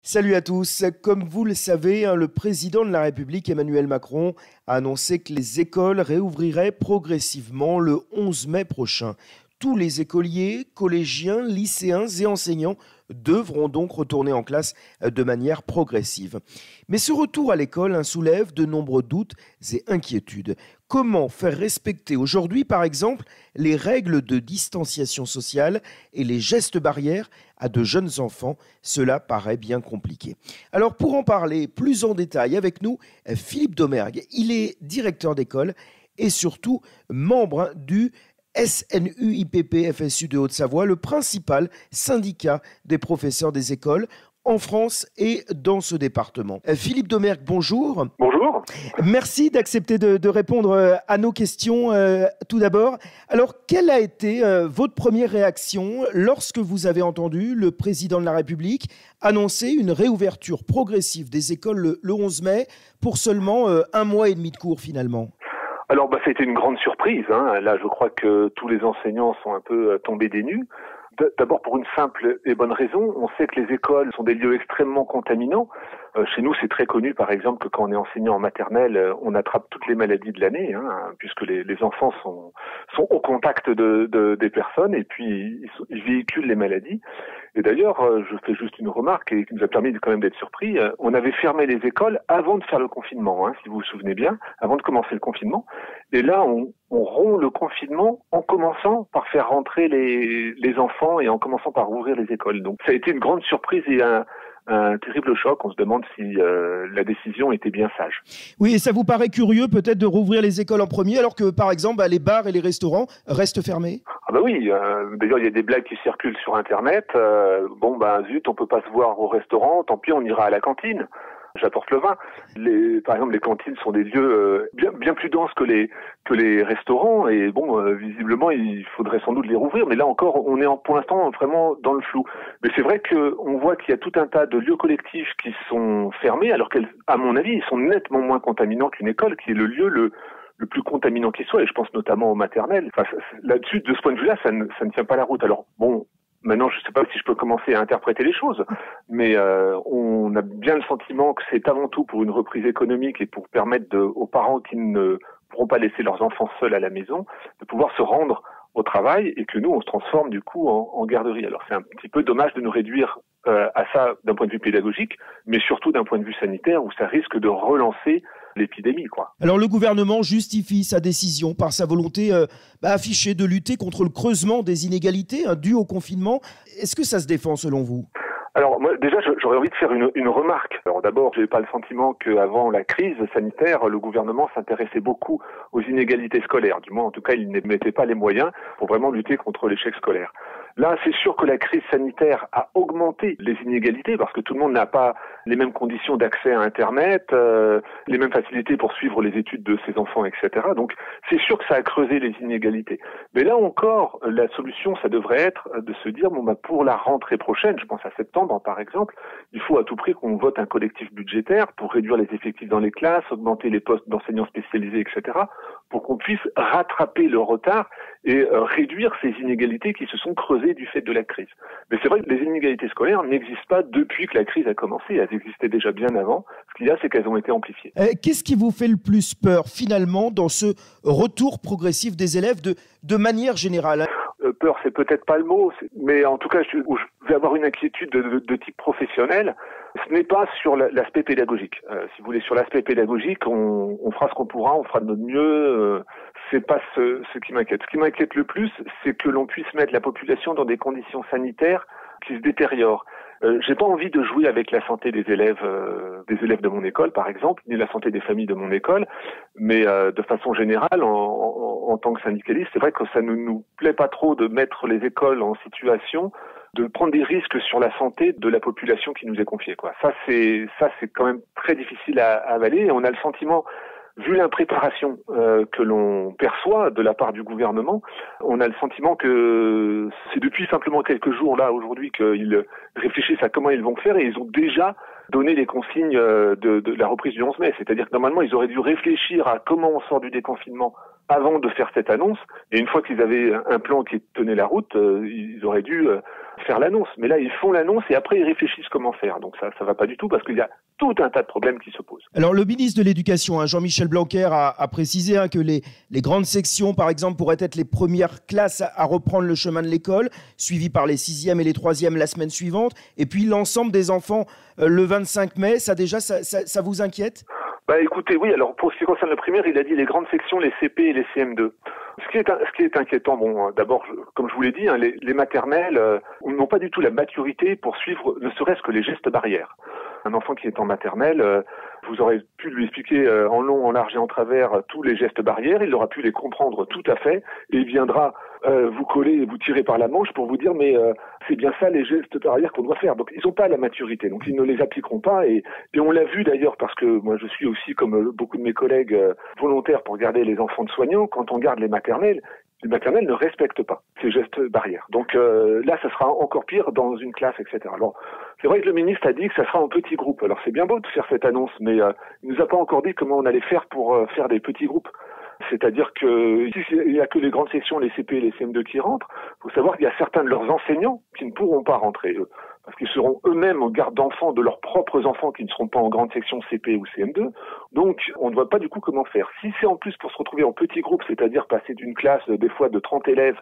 Salut à tous. Comme vous le savez, le président de la République, Emmanuel Macron, a annoncé que les écoles réouvriraient progressivement le 11 mai prochain. Tous les écoliers, collégiens, lycéens et enseignants devront donc retourner en classe de manière progressive. Mais ce retour à l'école soulève de nombreux doutes et inquiétudes. Comment faire respecter aujourd'hui, par exemple, les règles de distanciation sociale et les gestes barrières à de jeunes enfants? Cela paraît bien compliqué. Alors pour en parler plus en détail avec nous, Philippe Domergue. Il est directeur d'école et surtout membre du SNUIPP-FSU de Haute-Savoie, le principal syndicat des professeurs des écoles en France et dans ce département. Philippe Domergue, bonjour. Bonjour. Merci d'accepter de répondre à nos questions tout d'abord. Alors, quelle a été votre première réaction lorsque vous avez entendu le président de la République annoncer une réouverture progressive des écoles le 11 mai pour seulement 1 mois et demi de cours finalement? Alors, c'était une grande surprise. Là, je crois que tous les enseignants sont un peu tombés des nues. D'abord pour une simple et bonne raison, on sait que les écoles sont des lieux extrêmement contaminants. Chez nous, c'est très connu, par exemple, que quand on est enseignant en maternelle, on attrape toutes les maladies de l'année, puisque les enfants sont au contact des personnes et puis ils véhiculent les maladies. Et d'ailleurs, je fais juste une remarque qui nous a permis quand même d'être surpris. On avait fermé les écoles avant de faire le confinement, si vous vous souvenez bien, avant de commencer le confinement. Et là, on rompt le confinement en commençant par faire rentrer les enfants et en commençant par ouvrir les écoles. Donc ça a été une grande surprise et un terrible choc. On se demande si la décision était bien sage. Oui, et ça vous paraît curieux peut-être de rouvrir les écoles en premier alors que par exemple les bars et les restaurants restent fermés? Ah bah oui, d'ailleurs il y a des blagues qui circulent sur Internet. Zut, on peut pas se voir au restaurant, tant pis on ira à la cantine. J'apporte le vin. Par exemple, les cantines sont des lieux bien plus denses que les restaurants et visiblement, il faudrait sans doute les rouvrir. Mais là encore, on est pour l'instant vraiment dans le flou. Mais c'est vrai qu'on voit qu'il y a tout un tas de lieux collectifs qui sont fermés, alors qu'à mon avis, ils sont nettement moins contaminants qu'une école, qui est le lieu le plus contaminant qui soit. Et je pense notamment aux maternelles. Enfin, là-dessus, de ce point de vue-là, ça ne tient pas la route. Alors maintenant, je ne sais pas si je peux commencer à interpréter les choses, mais on a bien le sentiment que c'est avant tout pour une reprise économique et pour permettre aux parents qui ne pourront pas laisser leurs enfants seuls à la maison de pouvoir se rendre au travail et que nous, on se transforme du coup en garderie. Alors c'est un petit peu dommage de nous réduire à ça d'un point de vue pédagogique, mais surtout d'un point de vue sanitaire où ça risque de relancer l'épidémie, quoi. Alors le gouvernement justifie sa décision par sa volonté affichée de lutter contre le creusement des inégalités dues au confinement. Est-ce que ça se défend selon vous? Alors moi, déjà, j'aurais envie de faire une remarque. Alors d'abord, j'ai pas le sentiment qu'avant la crise sanitaire, le gouvernement s'intéressait beaucoup aux inégalités scolaires. Du moins, en tout cas, il ne mettait pas les moyens pour vraiment lutter contre l'échec scolaire. Là, c'est sûr que la crise sanitaire a augmenté les inégalités parce que tout le monde n'a pas les mêmes conditions d'accès à Internet, les mêmes facilités pour suivre les études de ses enfants, etc. Donc, c'est sûr que ça a creusé les inégalités. Mais là encore, la solution, ça devrait être de se dire, pour la rentrée prochaine, je pense à septembre par exemple, il faut à tout prix qu'on vote un collectif budgétaire pour réduire les effectifs dans les classes, augmenter les postes d'enseignants spécialisés, etc., pour qu'on puisse rattraper le retard et réduire ces inégalités qui se sont creusées du fait de la crise. Mais c'est vrai que les inégalités scolaires n'existent pas depuis que la crise a commencé. Elles existaient déjà bien avant. Ce qu'il y a, c'est qu'elles ont été amplifiées. Qu'est-ce qui vous fait le plus peur, finalement, dans ce retour progressif des élèves de manière générale? Peur, c'est peut-être pas le mot, mais en tout cas, je vais avoir une inquiétude de type professionnel. Ce n'est pas sur l'aspect pédagogique. Si vous voulez, sur l'aspect pédagogique, on fera ce qu'on pourra, on fera de notre mieux. C'est pas ce qui m'inquiète. Ce qui m'inquiète le plus, c'est que l'on puisse mettre la population dans des conditions sanitaires qui se détériorent. J'ai pas envie de jouer avec la santé des élèves de mon école, par exemple, ni la santé des familles de mon école, mais de façon générale, en tant que syndicaliste, c'est vrai que ça ne nous plaît pas trop de mettre les écoles en situation de prendre des risques sur la santé de la population qui nous est confiée, quoi. Ça c'est quand même très difficile à avaler et on a le sentiment, vu l'impréparation que l'on perçoit de la part du gouvernement, on a le sentiment que c'est depuis simplement quelques jours là aujourd'hui qu'ils réfléchissent à comment ils vont faire et ils ont déjà donné les consignes de la reprise du 11 mai. C'est-à-dire que normalement ils auraient dû réfléchir à comment on sort du déconfinement avant de faire cette annonce. Et une fois qu'ils avaient un plan qui tenait la route, ils auraient dû faire l'annonce. Mais là, ils font l'annonce et après, ils réfléchissent comment faire. Donc ça va pas du tout parce qu'il y a tout un tas de problèmes qui se posent. Alors, le ministre de l'Éducation, Jean-Michel Blanquer, a précisé que les grandes sections, par exemple, pourraient être les premières classes à reprendre le chemin de l'école, suivies par les 6e et les 3e la semaine suivante. Et puis, l'ensemble des enfants le 25 mai. Ça vous inquiète ? Bah écoutez, oui, alors pour ce qui concerne le primaire, il a dit les grandes sections, les CP et les CM2. Ce qui est inquiétant, bon, d'abord, comme je vous l'ai dit, les maternelles n'ont pas du tout la maturité pour suivre ne serait-ce que les gestes barrières. Un enfant qui est en maternelle, vous aurez pu lui expliquer en long, en large et en travers tous les gestes barrières, il aura pu les comprendre tout à fait, et il viendra vous coller et vous tirer par la manche pour vous dire mais c'est bien ça les gestes barrières qu'on doit faire. Donc ils n'ont pas la maturité, donc ils ne les appliqueront pas et on l'a vu d'ailleurs parce que moi je suis aussi comme beaucoup de mes collègues volontaires pour garder les enfants de soignants. Quand on garde les maternelles ne respectent pas ces gestes barrières. Donc là, ça sera encore pire dans une classe, etc. Alors, c'est vrai que le ministre a dit que ça sera en petits groupes. Alors, c'est bien beau de faire cette annonce, mais il nous a pas encore dit comment on allait faire pour faire des petits groupes. C'est-à-dire que s'il n'y a que les grandes sections, les CP et les CM2 qui rentrent, il faut savoir qu'il y a certains de leurs enseignants qui ne pourront pas rentrer, eux. Parce qu'ils seront eux-mêmes en garde d'enfants de leurs propres enfants qui ne seront pas en grande section CP ou CM2. Donc, on ne voit pas du coup comment faire. Si c'est en plus pour se retrouver en petits groupes, c'est-à-dire passer d'une classe des fois de 30 élèves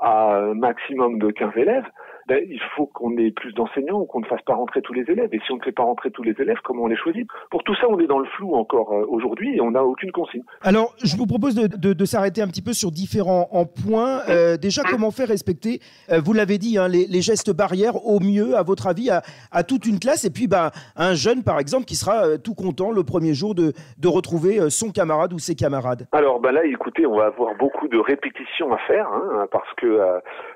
à un maximum de 15 élèves, ben, il faut qu'on ait plus d'enseignants ou qu'on ne fasse pas rentrer tous les élèves. Et si on ne fait pas rentrer tous les élèves, comment on les choisit? Pour tout ça, on est dans le flou encore aujourd'hui et on n'a aucune consigne. Alors, je vous propose de s'arrêter un petit peu sur différents points. Déjà, comment faire respecter, vous l'avez dit, les gestes barrières au mieux, à votre avis, à toute une classe. Et puis, un jeune, par exemple, qui sera tout content le premier jour de retrouver son camarade ou ses camarades. Alors, là, écoutez, on va avoir beaucoup de répétitions à faire, parce que,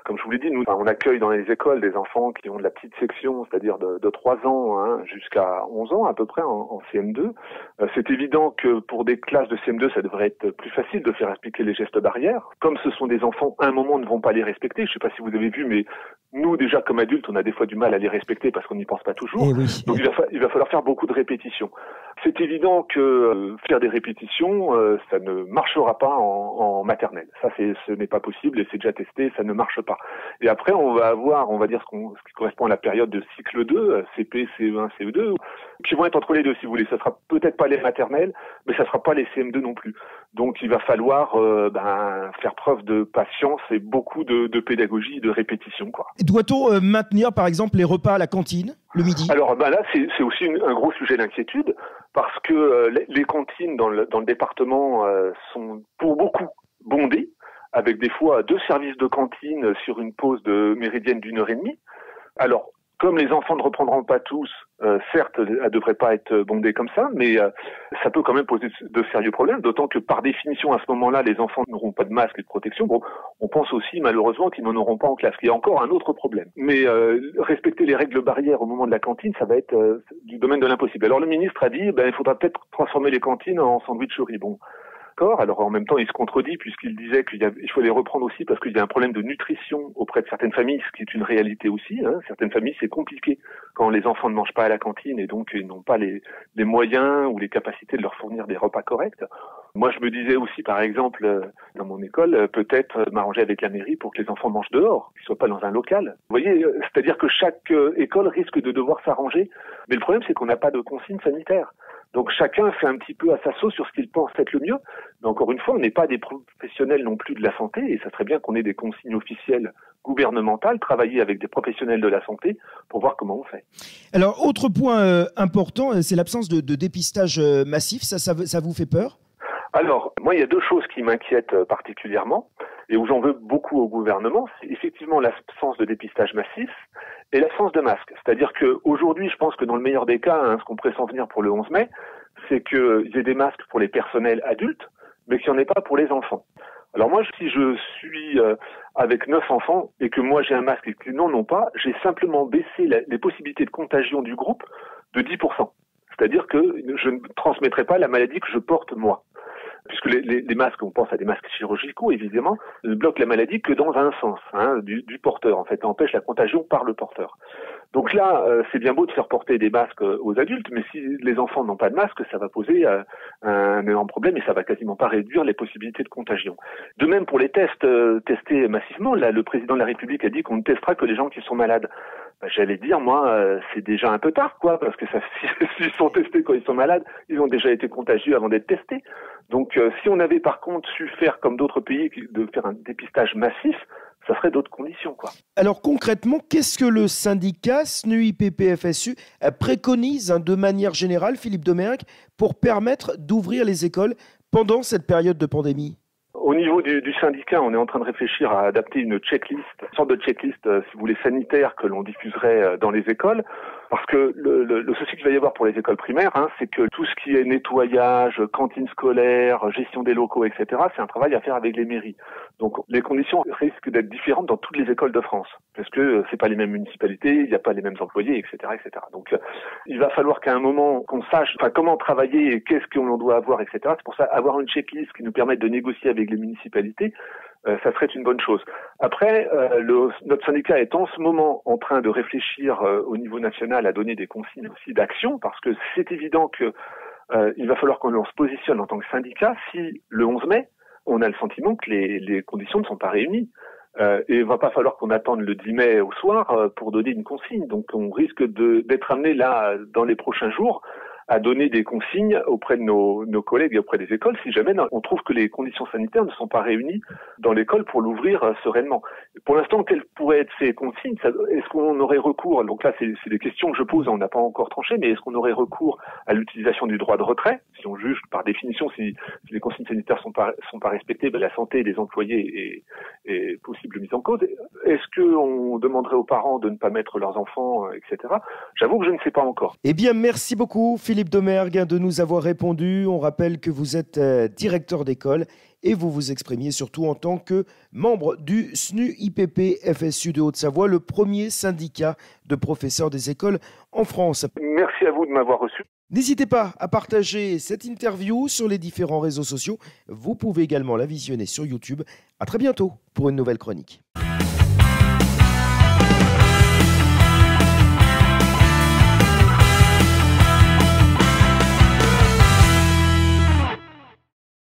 comme je vous l'ai dit, nous, on accueille dans les écoles des enfants qui ont de la petite section, c'est-à-dire de 3 ans jusqu'à 11 ans à peu près en CM2. C'est évident que pour des classes de CM2, ça devrait être plus facile de faire expliquer les gestes barrières. Comme ce sont des enfants, à un moment, ne vont pas les respecter. Je ne sais pas si vous avez vu, mais nous, déjà, comme adultes, on a des fois du mal à les respecter parce qu'on n'y pense pas toujours. Oui. Donc, il va falloir faire beaucoup de répétitions. C'est évident que faire des répétitions, ça ne marchera pas en maternelle. Ça, ce n'est pas possible et c'est déjà testé, ça ne marche pas. Et après, on va avoir, on va dire ce qui correspond à la période de cycle 2, CP, CE1, CE2, qui vont être entre les deux, si vous voulez. Ça sera peut-être pas les maternelles, mais ça sera pas les CM2 non plus. Donc, il va falloir faire preuve de patience et beaucoup de pédagogie, de répétition, quoi. Doit-on maintenir, par exemple, les repas à la cantine le midi? Alors là, c'est aussi un gros sujet d'inquiétude parce que les cantines dans le département sont pour beaucoup bondées, avec des fois 2 services de cantine sur une pause de méridienne d'1h30. Alors, comme les enfants ne reprendront pas tous, certes, elle ne devrait pas être bondée comme ça, mais ça peut quand même poser de sérieux problèmes, d'autant que par définition, à ce moment-là, les enfants n'auront pas de masque et de protection. Bon, on pense aussi malheureusement qu'ils n'en auront pas en classe, il y a encore un autre problème. Mais respecter les règles barrières au moment de la cantine, ça va être du domaine de l'impossible. Alors le ministre a dit, il faudra peut-être transformer les cantines en sandwicheries. Bon. Alors en même temps, il se contredit puisqu'il disait qu'il faut les reprendre aussi parce qu'il y a un problème de nutrition auprès de certaines familles, ce qui est une réalité aussi. Certaines familles, c'est compliqué quand les enfants ne mangent pas à la cantine et donc ils n'ont pas les moyens ou les capacités de leur fournir des repas corrects. Moi, je me disais aussi, par exemple, dans mon école, peut-être m'arranger avec la mairie pour que les enfants mangent dehors, qu'ils soient pas dans un local. Vous voyez, c'est-à-dire que chaque école risque de devoir s'arranger, mais le problème, c'est qu'on n'a pas de consignes sanitaires. Donc chacun fait un petit peu à sa sauce sur ce qu'il pense être le mieux. Mais encore une fois, on n'est pas des professionnels non plus de la santé et ça serait bien qu'on ait des consignes officielles gouvernementales, travailler avec des professionnels de la santé pour voir comment on fait. Alors, autre point important, c'est l'absence de dépistage massif. Ça vous fait peur? Alors, moi, il y a 2 choses qui m'inquiètent particulièrement et où j'en veux beaucoup au gouvernement. C'est effectivement l'absence de dépistage massif et l'absence de masques. C'est-à-dire qu'aujourd'hui, je pense que dans le meilleur des cas, ce qu'on pourrait s'en venir pour le 11 mai, c'est qu'il y ait des masques pour les personnels adultes, mais qu'il n'y en ait pas pour les enfants. Alors moi, si je suis avec 9 enfants et que moi j'ai un masque et qu'ils n'en ont pas, j'ai simplement baissé les possibilités de contagion du groupe de 10%. C'est-à-dire que je ne transmettrai pas la maladie que je porte moi. puisque les masques, on pense à des masques chirurgicaux évidemment, ne bloquent la maladie que dans un sens, du porteur, en fait, empêche la contagion par le porteur. Donc là, c'est bien beau de faire porter des masques aux adultes, mais si les enfants n'ont pas de masque, ça va poser un énorme problème et ça va quasiment pas réduire les possibilités de contagion. De même pour les tests, testés massivement, là, le président de la République a dit qu'on ne testera que les gens qui sont malades. J'allais dire, moi, c'est déjà un peu tard, quoi, parce que s'ils sont testés quand ils sont malades, ils ont déjà été contagieux avant d'être testés. Donc, si on avait par contre su faire comme d'autres pays, de faire un dépistage massif, ça serait d'autres conditions, quoi. Alors concrètement, qu'est-ce que le syndicat SNUIPP-FSU préconise de manière générale, Philippe Domergue, pour permettre d'ouvrir les écoles pendant cette période de pandémie ? Au niveau du syndicat, on est en train de réfléchir à adapter une checklist, une sorte de checklist, si vous voulez, sanitaire que l'on diffuserait dans les écoles. Parce que le souci qu'il va y avoir pour les écoles primaires, c'est que tout ce qui est nettoyage, cantine scolaire, gestion des locaux, etc., c'est un travail à faire avec les mairies. Donc les conditions risquent d'être différentes dans toutes les écoles de France, parce que c'est pas les mêmes municipalités, il n'y a pas les mêmes employés, etc., etc. Donc il va falloir qu'à un moment qu'on sache, comment travailler, et qu'est-ce qu'on doit avoir, etc. C'est pour ça avoir une checklist qui nous permette de négocier avec les municipalités. Ça serait une bonne chose. Après, notre syndicat est en ce moment en train de réfléchir au niveau national à donner des consignes aussi d'action, parce que c'est évident que il va falloir qu'on se positionne en tant que syndicat si le 11 mai, on a le sentiment que les conditions ne sont pas réunies. Et il va pas falloir qu'on attende le 10 mai au soir pour donner une consigne. Donc on risque d'être amené là, dans les prochains jours, à donner des consignes auprès de nos collègues et auprès des écoles si jamais on trouve que les conditions sanitaires ne sont pas réunies dans l'école pour l'ouvrir sereinement. Pour l'instant, quelles pourraient être ces consignes ? Est-ce qu'on aurait recours, donc là c'est des questions que je pose, on n'a pas encore tranché, mais est-ce qu'on aurait recours à l'utilisation du droit de retrait ? Si on juge par définition si les consignes sanitaires sont pas respectées, la santé des employés est possible mise en cause. Est-ce qu'on demanderait aux parents de ne pas mettre leurs enfants, etc. J'avoue que je ne sais pas encore. Eh bien, merci beaucoup Philippe Domergue de nous avoir répondu. On rappelle que vous êtes directeur d'école et vous vous exprimiez surtout en tant que membre du SNUIPP-FSU de Haute-Savoie, le premier syndicat de professeurs des écoles en France. Merci à vous de m'avoir reçu. N'hésitez pas à partager cette interview sur les différents réseaux sociaux. Vous pouvez également la visionner sur YouTube. À très bientôt pour une nouvelle chronique.